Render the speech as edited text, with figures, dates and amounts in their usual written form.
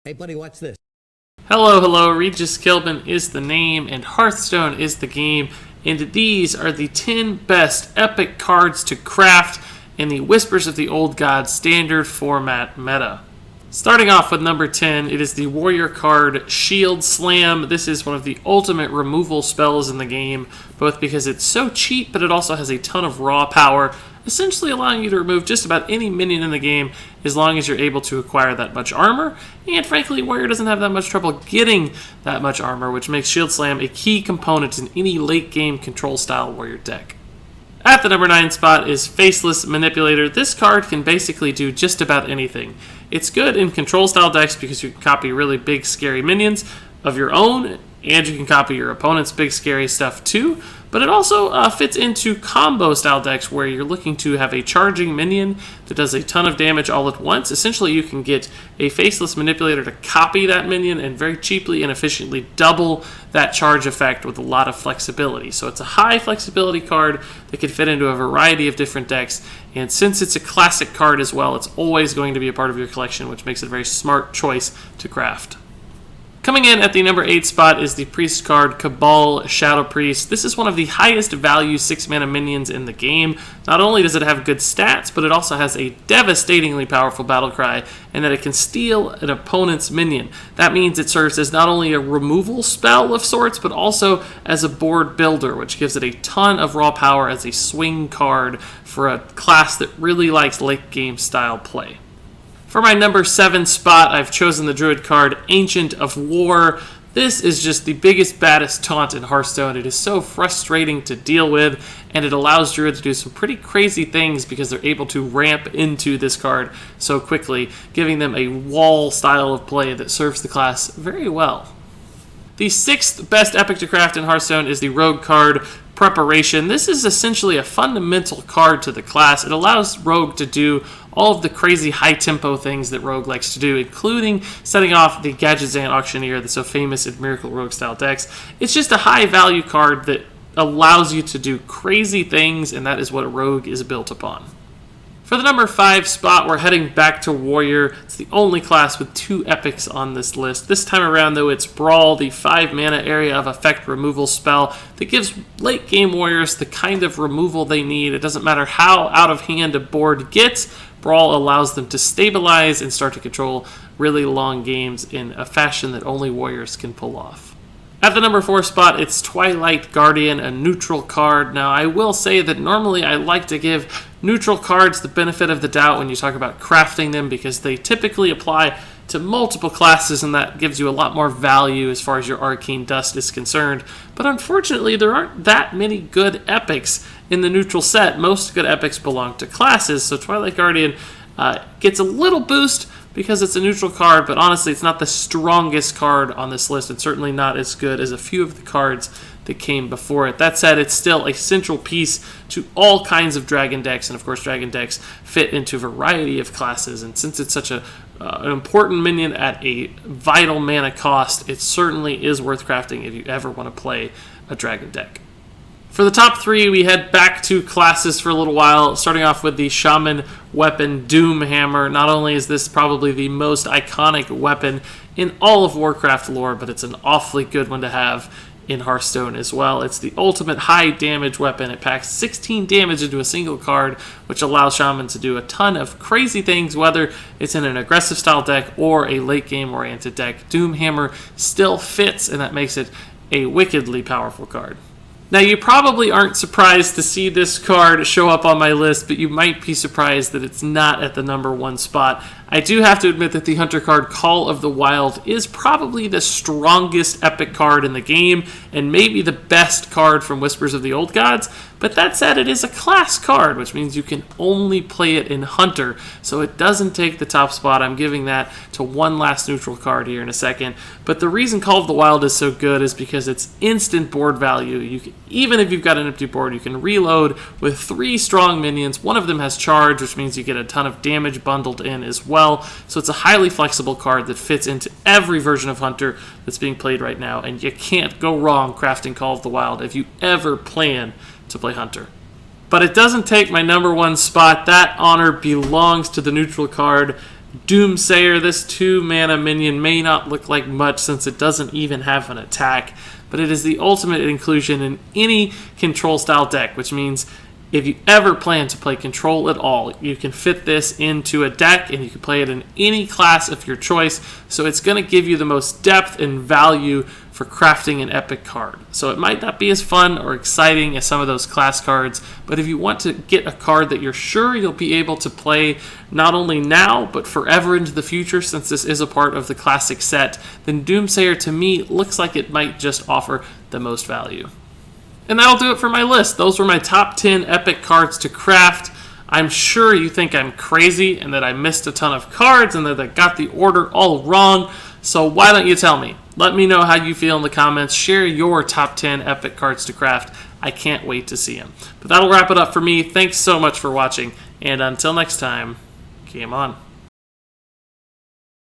Hey, buddy, watch this. Hello, hello. Regis Kilbin is the name, and Hearthstone is the game. And these are the 10 best epic cards to craft in the Whispers of the Old Gods standard format meta. Starting off with number 10, it is the warrior card Shield Slam. This is one of the ultimate removal spells in the game, both because it's so cheap, but it also has a ton of raw power, essentially allowing you to remove just about any minion in the game as long as you're able to acquire that much armor. And frankly, warrior doesn't have that much trouble getting that much armor, which makes Shield Slam a key component in any late game control style warrior deck. At the number 9 spot is Faceless Manipulator. This card can basically do just about anything. It's good in control style decks because you can copy really big scary minions of your own, and you can copy your opponent's big scary stuff too. But it also fits into combo style decks where you're looking to have a charging minion that does a ton of damage all at once. Essentially, you can get a Faceless Manipulator to copy that minion and very cheaply and efficiently double that charge effect with a lot of flexibility. So it's a high flexibility card that can fit into a variety of different decks. And since it's a classic card as well, it's always going to be a part of your collection, which makes it a very smart choice to craft. Coming in at the number 8 spot is the Priest card, Cabal Shadow Priest. This is one of the highest value 6-mana minions in the game. Not only does it have good stats, but it also has a devastatingly powerful battle cry, and that it can steal an opponent's minion. That means it serves as not only a removal spell of sorts, but also as a board builder, which gives it a ton of raw power as a swing card for a class that really likes late game style play. For my number 7 spot, I've chosen the Druid card, Ancient of War. This is just the biggest, baddest taunt in Hearthstone. It is so frustrating to deal with, and it allows Druid to do some pretty crazy things because they're able to ramp into this card so quickly, giving them a wall style of play that serves the class very well. The 6th best epic to craft in Hearthstone is the Rogue card, Preparation. This is essentially a fundamental card to the class. It allows Rogue to do all of the crazy high-tempo things that Rogue likes to do, including setting off the Gadgetzan Auctioneer that's so famous in Miracle Rogue-style decks. It's just a high-value card that allows you to do crazy things, and that is what Rogue is built upon. For the number 5 spot, we're heading back to Warrior. It's the only class with 2 epics on this list. This time around, though, it's Brawl, the 5-mana area of effect removal spell that gives late-game Warriors the kind of removal they need. It doesn't matter how out of hand a board gets, Brawl allows them to stabilize and start to control really long games in a fashion that only Warriors can pull off. At the number 4 spot, it's Twilight Guardian, a neutral card. Now, I will say that normally I like to give neutral cards the benefit of the doubt when you talk about crafting them because they typically apply to multiple classes, and that gives you a lot more value as far as your arcane dust is concerned. But unfortunately, there aren't that many good epics in the neutral set. Most good epics belong to classes, so Twilight Guardian gets a little boost because it's a neutral card, but honestly, it's not the strongest card on this list, and certainly not as good as a few of the cards that came before it. That said, it's still a central piece to all kinds of Dragon decks, and of course, Dragon decks fit into a variety of classes, and since it's such an important minion at a vital mana cost, it certainly is worth crafting if you ever want to play a Dragon deck. For the top 3, we head back to classes for a little while, starting off with the Shaman weapon, Doomhammer. Not only is this probably the most iconic weapon in all of Warcraft lore, but it's an awfully good one to have in Hearthstone as well. It's the ultimate high damage weapon. It packs 16 damage into a single card, which allows Shaman to do a ton of crazy things, whether it's in an aggressive style deck or a late game oriented deck. Doomhammer still fits, and that makes it a wickedly powerful card. Now, you probably aren't surprised to see this card show up on my list, but you might be surprised that it's not at the number 1 spot. I do have to admit that the Hunter card, Call of the Wild, is probably the strongest epic card in the game, and maybe the best card from Whispers of the Old Gods. But that said, it is a class card, which means you can only play it in Hunter, so it doesn't take the top spot. I'm giving that to one last neutral card here in a second. But the reason Call of the Wild is so good is because it's instant board value. You can, even if you've got an empty board, you can reload with 3 strong minions. One of them has charge, which means you get a ton of damage bundled in as well. So it's a highly flexible card that fits into every version of Hunter that's being played right now, and you can't go wrong crafting Call of the Wild if you ever plan to play Hunter. But it doesn't take my number 1 spot. That honor belongs to the neutral card, Doomsayer, this 2-mana minion may not look like much since it doesn't even have an attack, but it is the ultimate inclusion in any control style deck, which means if you ever plan to play control at all, you can fit this into a deck and you can play it in any class of your choice. So it's going to give you the most depth and value for crafting an epic card. So it might not be as fun or exciting as some of those class cards, but if you want to get a card that you're sure you'll be able to play not only now, but forever into the future, since this is a part of the classic set, then Doomsayer to me looks like it might just offer the most value. And that'll do it for my list. Those were my top 10 epic cards to craft. I'm sure you think I'm crazy and that I missed a ton of cards and that I got the order all wrong. So why don't you tell me? Let me know how you feel in the comments. Share your top 10 epic cards to craft. I can't wait to see them. But that'll wrap it up for me. Thanks so much for watching. And until next time, game on.